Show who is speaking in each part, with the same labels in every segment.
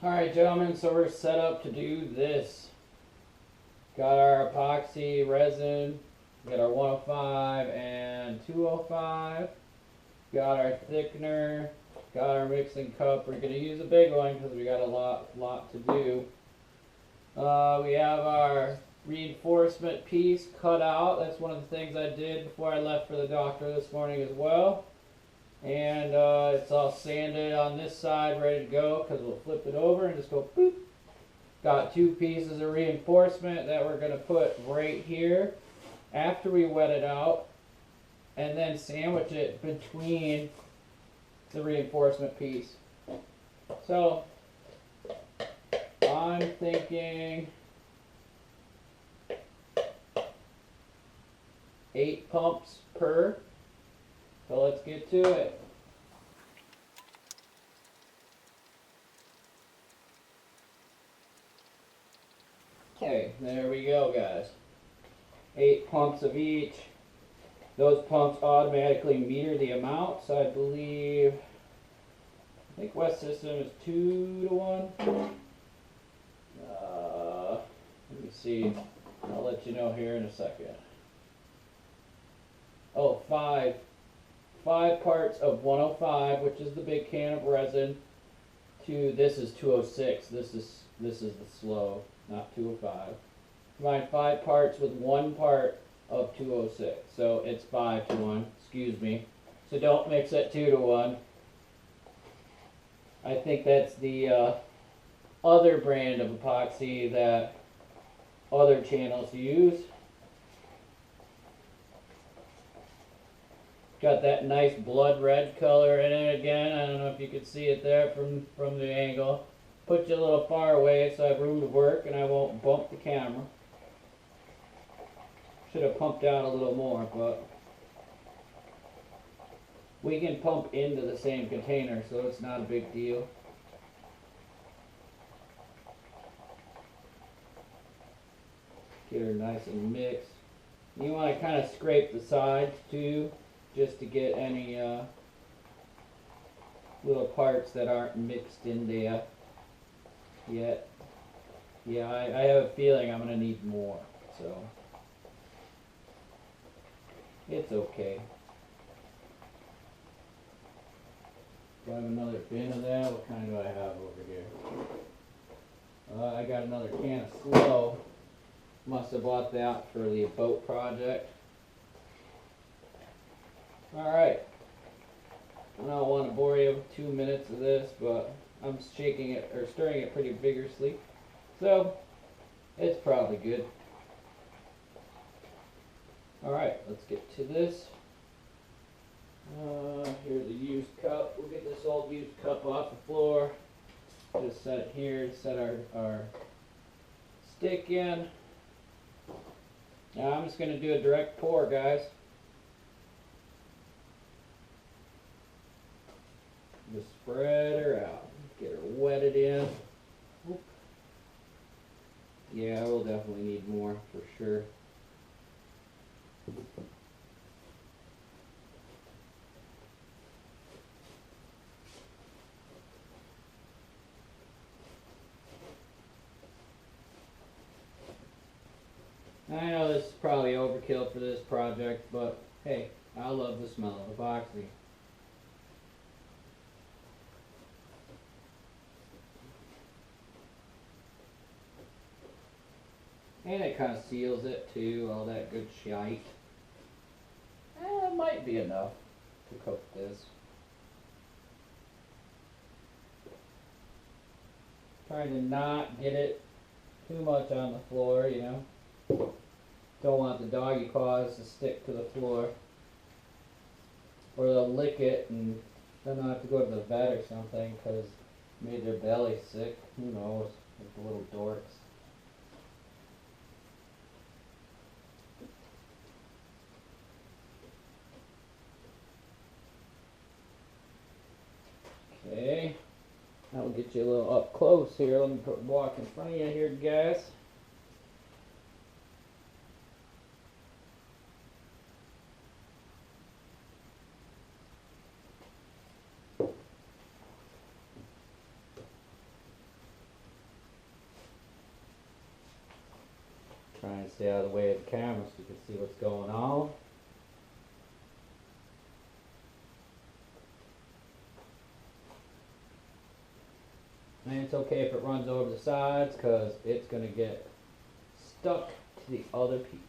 Speaker 1: Alright, gentlemen, so we're set up to do this. Got our epoxy resin, got our 105 and 205, got our thickener, got our mixing cup. We're going to use a big one because we got a lot to do. We have our reinforcement piece cut out. That's one of the things I did before I left for the doctor this morning as well. And it's all sanded on this side, ready to go, because we'll flip it over and just go boop. Got 2 pieces of reinforcement that we're going to put right here after we wet it out, and then sandwich it between the reinforcement piece. So I'm thinking 8 pumps per. So let's get to it. Okay, there we go, guys. 8 pumps of each. Those pumps automatically meter the amount, so I think West System is 2 to 1. Let me see. I'll let you know here in a second. Oh, 5 parts of 105, which is the big can of resin, to this is 206. This is the slow, not 205. Combine 5 parts with 1 part of 206. So it's 5 to 1, excuse me. So don't mix it 2 to 1. I think that's the other brand of epoxy that other channels use. Got that nice blood red color in it again. I don't know if you can see it there from the angle. Put you a little far away so I have room to work and I won't bump the camera. Should have pumped out a little more, but we can pump into the same container, so it's not a big deal. Get her nice and mixed. You want to kind of scrape the sides too, just to get any little parts that aren't mixed in there yet. Yeah, I have a feeling I'm going to need more, so it's okay. Do I have another bin of that? What kind do I have over here? I got another can of Slow. Must have bought that for the boat project. Alright. I don't want to bore you with 2 minutes of this, but I'm shaking it or stirring it pretty vigorously. So it's probably good. Alright, let's get to this. Here's a used cup. We'll get this old used cup off the floor. Just set it here to set our stick in. Now I'm just going to do a direct pour, guys. Just spread her out. Get her wetted in. Oop. Yeah, we'll definitely need more for sure. I know this is probably overkill for this project, but hey, I love the smell of epoxy. And it kind of seals it too, all that good shite. It might be enough to cook this. Trying to not get it too much on the floor, you know. Don't want the doggy paws to stick to the floor. Or they'll lick it and then they'll have to go to the vet or something because it made their belly sick. Who knows? Like the little dorks. Okay. That will get you a little up close here. Let me walk in front of you here, guys. Trying to stay out of the way of the camera so you can see what's going on. And it's okay if it runs over the sides because it's going to get stuck to the other piece.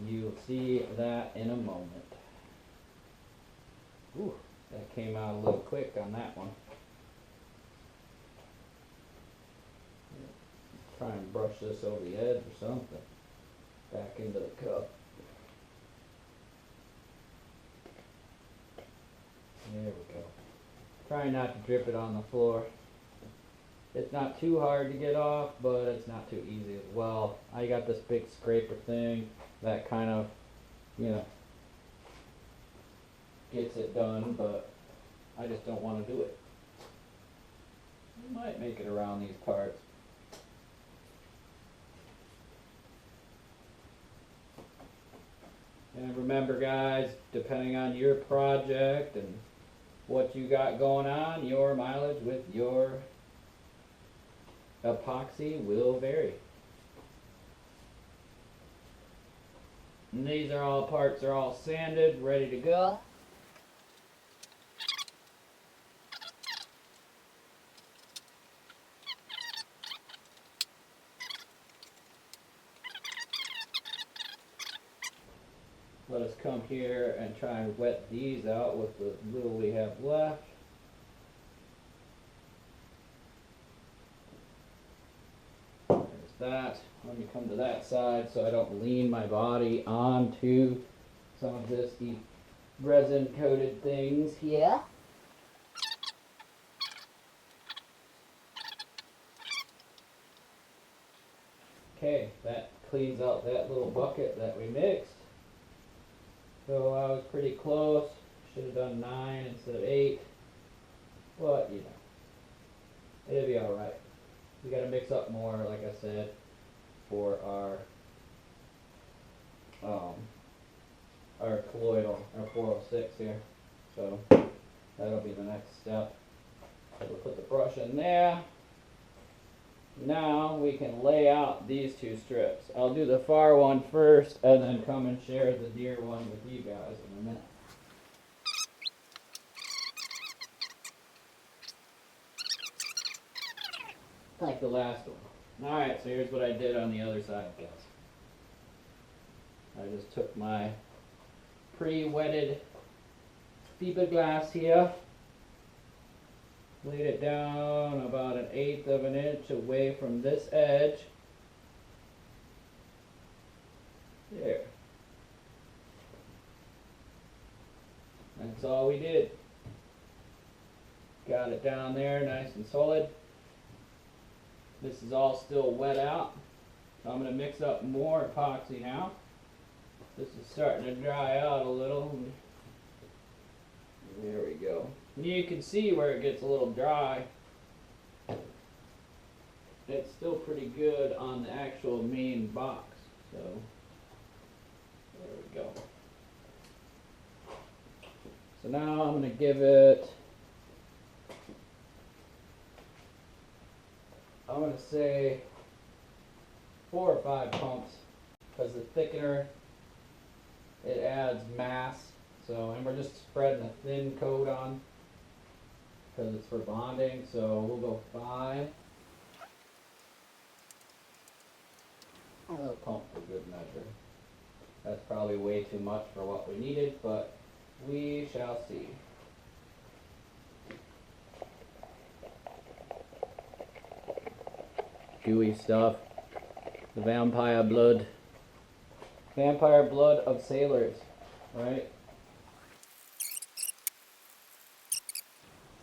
Speaker 1: You'll see that in a moment. Ooh, that came out a little quick on that one. Try and brush this over the edge or something. Back into the cup. There we go. Try not to drip it on the floor. It's not too hard to get off, but it's not too easy as well. I got this big scraper thing that kind of, you know, gets it done, but I just don't want to do it. I might make it around these parts. And remember guys, depending on your project and what you got going on, your mileage with your epoxy will vary. And these are all parts are all sanded, ready to go. Let us come here and try and wet these out with the little we have left. There's that. Let me come to that side so I don't lean my body onto some of this resin coated things here. Okay, that cleans out that little bucket that we mixed. So I was pretty close. Should have done 9 instead of 8. But, you know, it'll be alright. We got to mix up more, like I said, for our colloidal, our 406 here. So that'll be the next step. So we'll put the brush in there. Now we can lay out these two strips. I'll do the far one first and then come and share the near one with you guys in a minute. Like the last one. Alright, so here's what I did on the other side, guys. I just took my pre-wetted fiberglass here, laid it down about 1/8 of an inch away from this edge. There. That's all we did. Got it down there nice and solid. This is all still wet out. So I'm going to mix up more epoxy now. This is starting to dry out a little. There we go. You can see where it gets a little dry. It's still pretty good on the actual main box. So there we go. So now I'm going to give it, I'm going to say 4 or 5 pumps, because the thickener, it adds mass. So, and we're just spreading a thin coat on because it's for bonding. So we'll go 5. A little pump for good measure. That's probably way too much for what we needed, but we shall see. Gooey stuff. The vampire blood. Vampire blood of sailors, right?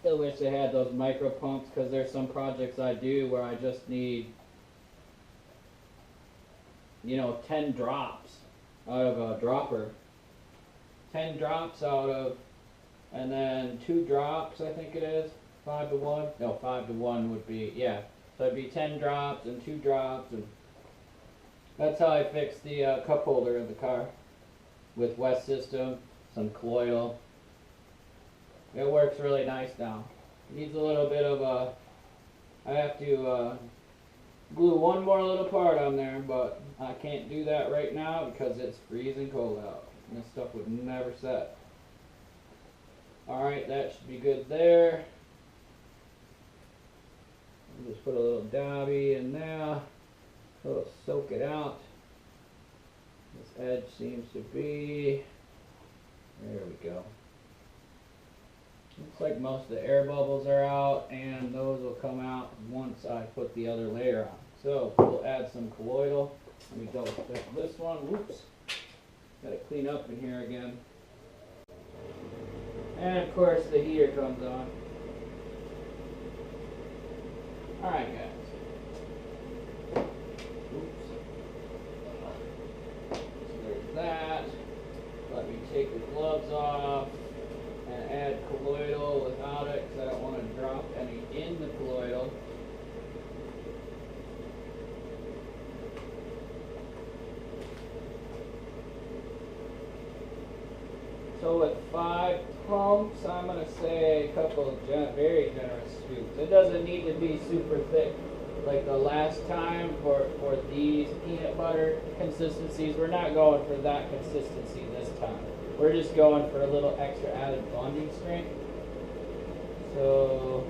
Speaker 1: Still wish they had those micro pumps, because there's some projects I do where I just need, 10 drops out of a dropper. 10 drops out of, and then 2 drops, I think it is. 5 to 1. No, 5 to 1 would be, yeah. So it'd be 10 drops and 2 drops, and that's how I fixed the cup holder of the car with West System, some colloidal. It works really nice now. It needs a little bit of a, I have to glue one more little part on there, but I can't do that right now because it's freezing cold out. And this stuff would never set. Alright, that should be good there. I'll just put a little dabby in there. It'll soak it out. This edge seems to be, there we go. Looks like most of the air bubbles are out, and those will come out once I put the other layer on. So we'll add some colloidal. Let me double check this one. Whoops. Got to clean up in here again. And of course the heater comes on. Alright guys. Oops. So there's that. Let me take the gloves off and add colloidal without it because I don't want to drop any in the colloidal. So with 5 pumps, I'm going to say a couple of very generous scoops. It doesn't need to be super thick like the last time for these peanut butter consistencies. We're not going for that consistency this time. We're just going for a little extra added bonding strength. So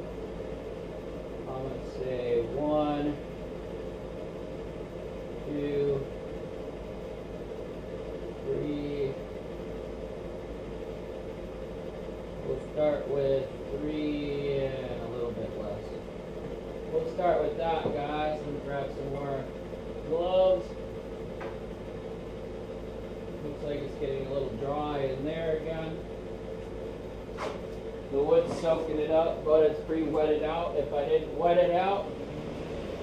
Speaker 1: I'm going to say 1, 2, 3. We'll start with 3 and a little bit less. We'll start with that, guys. Let me grab some more gloves. Looks like it's getting a little dry in there again. The wood's soaking it up, but it's pre-wetted out. If I didn't wet it out,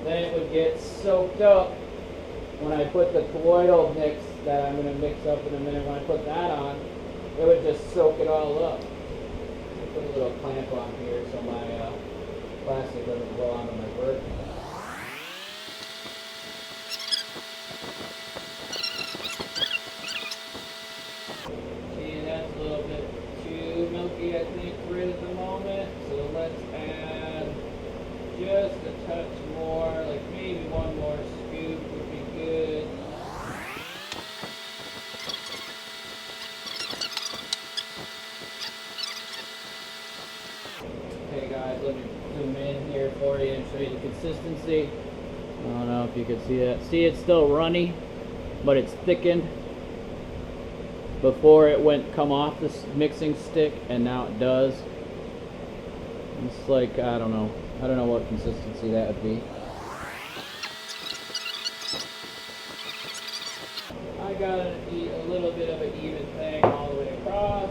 Speaker 1: then it would get soaked up when I put the colloidal mix that I'm going to mix up in a minute. When I put that on, it would just soak it all up. Put a little clamp on here so my plastic doesn't blow onto my bird. See, that's a little bit too milky, I think, for it at the moment. So let's add just a touch more, like maybe one more scoop would be good. Okay guys, let me zoom in here for you and show you the consistency. I don't know if you can see that. See, it's still runny, but it's thickened. Before it wouldn't come off this mixing stick, and now it does. It's like, I don't know what consistency that would be. I gotta eat a little bit of an even thing all the way across.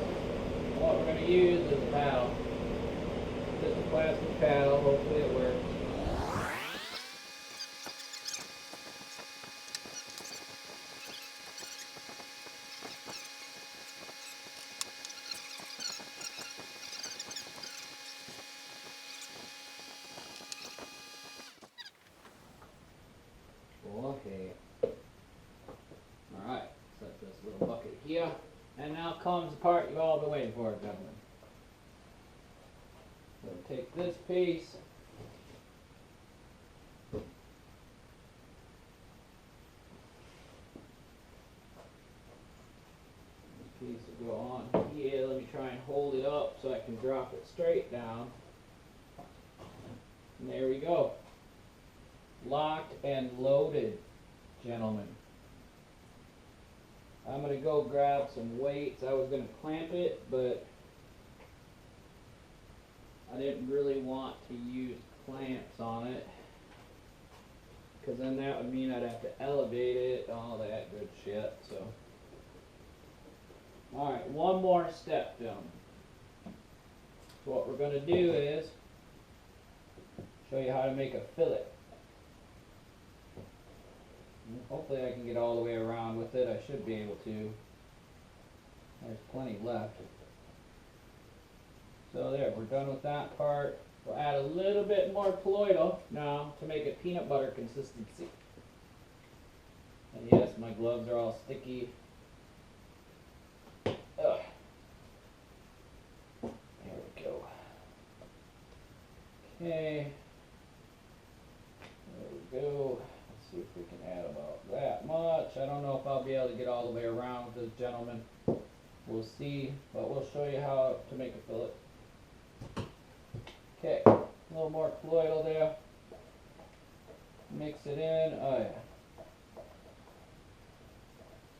Speaker 1: What we're gonna use is a paddle. Just a plastic paddle, hopefully it works. Okay. Alright, set this little bucket here. And now comes the part you've all been waiting for, gentlemen. So take this piece. This piece will go on here. Let me try and hold it up so I can drop it straight down. And there we go. Locked and loaded, gentlemen. I'm going to go grab some weights. I was going to clamp it, but I didn't really want to use clamps on it, because then that would mean I'd have to elevate it, all that good shit. So, alright, one more step, gentlemen. So what we're going to do is show you how to make a fillet. Hopefully I can get all the way around with it. I should be able to. There's plenty left. So there, we're done with that part. We'll add a little bit more colloidal now to make it peanut butter consistency. And yes, my gloves are all sticky. Ugh. There we go. Okay. There we go. see if we can add about that much. I don't know if I'll be able to get all the way around with this gentleman. We'll see, but we'll show you how to make a fillet. Okay, a little more colloidal there. Mix it in. Oh yeah.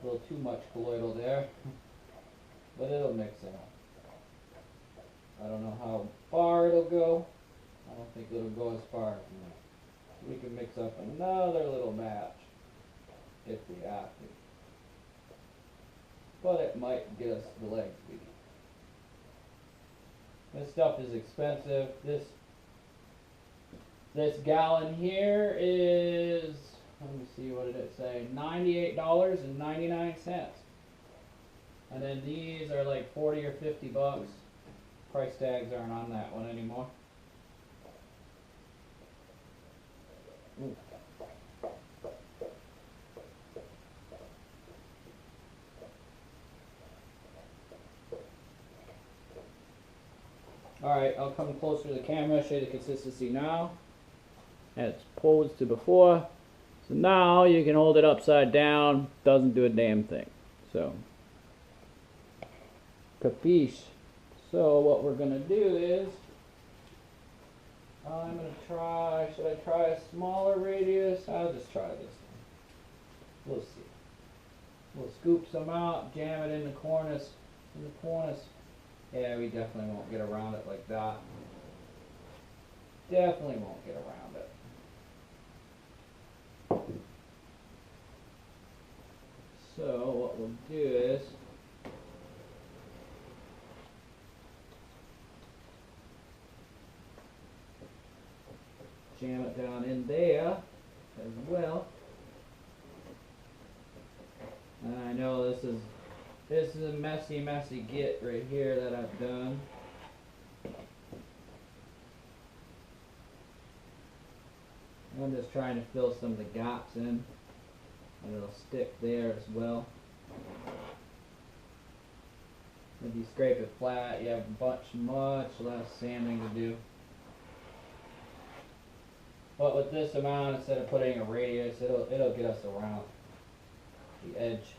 Speaker 1: A little too much colloidal there, but it'll mix in. I don't know how far it'll go. I don't think it'll go as far as that. We can mix up another little batch if we have to. But it might get us the legs we need. This stuff is expensive. This gallon here is, let me see, what did it say? $98.99. And then these are like 40 or 50 bucks. Price tags aren't on that one anymore. Ooh. Alright, I'll come closer to the camera, show you the consistency now. As opposed to before. So now you can hold it upside down, doesn't do a damn thing. So, capiche? So what we're gonna do is, I'm gonna try, should I try a smaller radius? I'll just try this one. We'll see. We'll scoop some out, jam it in the cornice. Yeah, we definitely won't get around it like that. Definitely won't get around it. So what we'll do is, jam it down in there as well. And I know this is a messy get right here that I've done. I'm just trying to fill some of the gaps in, and it'll stick there as well. If you scrape it flat, you have much less sanding to do. But with this amount, instead of putting a radius, it'll get us around the edge.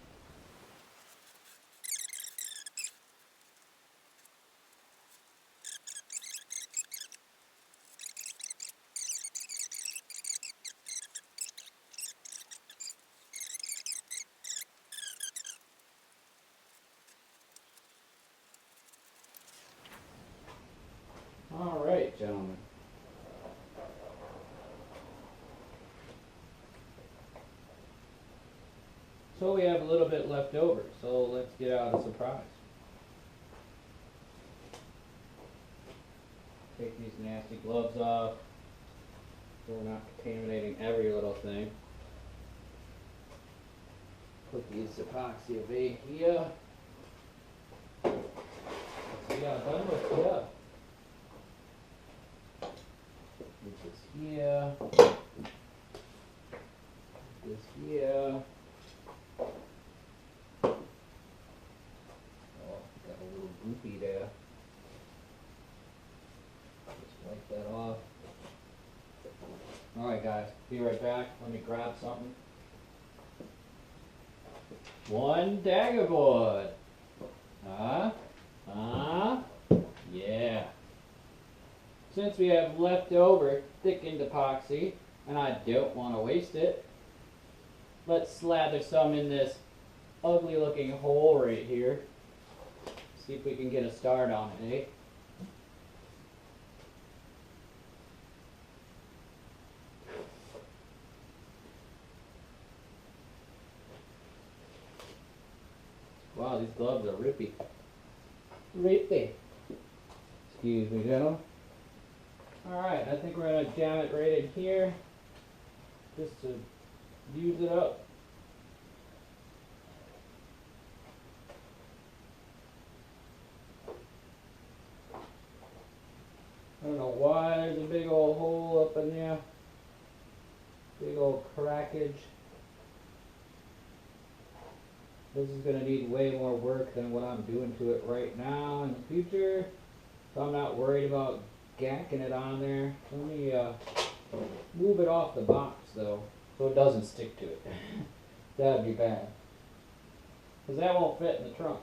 Speaker 1: All right, gentlemen. So we have a little bit left over, so let's get out a surprise. Take these nasty gloves off so we're not contaminating every little thing. Put these epoxy away here. Let's see, I'm done with here. Put this here. This here. Goopy there. Just wipe that off. Alright guys, be right back. Let me grab something. One dagger board. Yeah. Since we have leftover thickened epoxy, and I don't want to waste it, let's slather some in this ugly looking hole right here. See if we can get a start on it, eh? Wow, these gloves are rippy. Rippy. Excuse me, gentlemen. Alright, I think we're going to jam it right in here, just to use it up. I don't know why there's a big old hole up in there. Big old crackage. This is going to need way more work than what I'm doing to it right now in the future. So I'm not worried about gacking it on there. Let me move it off the box though. so it doesn't stick to it. That'd be bad. Because that won't fit in the trunk.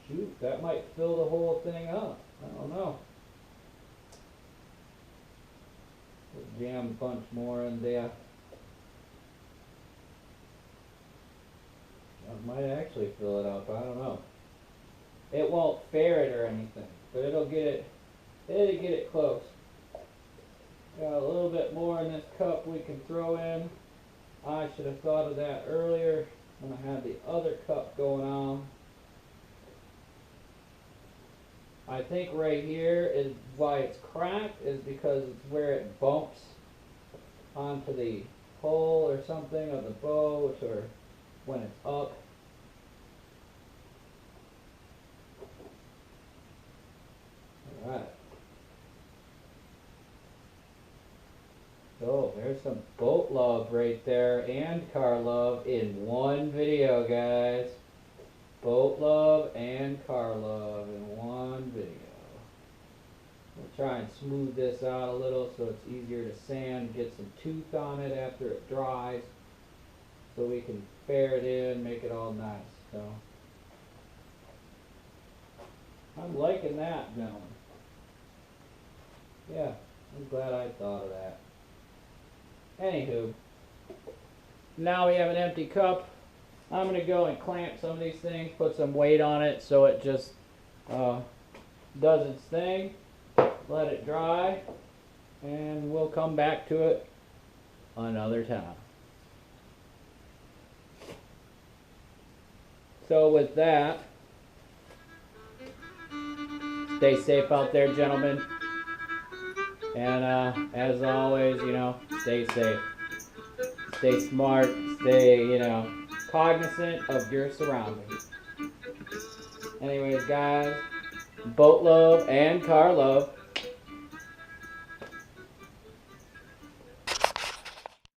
Speaker 1: Shoot, that might fill the whole thing up. I don't know. We'll jam a bunch more in there. That might actually fill it up. I don't know. It won't ferret or anything, but it'll get it close. Got a little bit more in this cup we can throw in. I should have thought of that earlier when I had the other cup going on. I think right here is why it's cracked, is because it's where it bumps onto the hole or something of the boat, or when it's up. Alright. So there's some boat love right there and car love in one video, guys. Boat love and car love in one video. We'll try and smooth this out a little so it's easier to sand, get some tooth on it after it dries, so we can ferret in, make it all nice. So I'm liking that, gentlemen. Yeah, I'm glad I thought of that. Anywho, now we have an empty cup. I'm going to go and clamp some of these things, put some weight on it so it just does its thing. Let it dry, and we'll come back to it another time. So with that, stay safe out there, gentlemen. And as always, stay safe. Stay smart. Stay, cognizant of your surroundings. Anyways, guys, boat love and car love.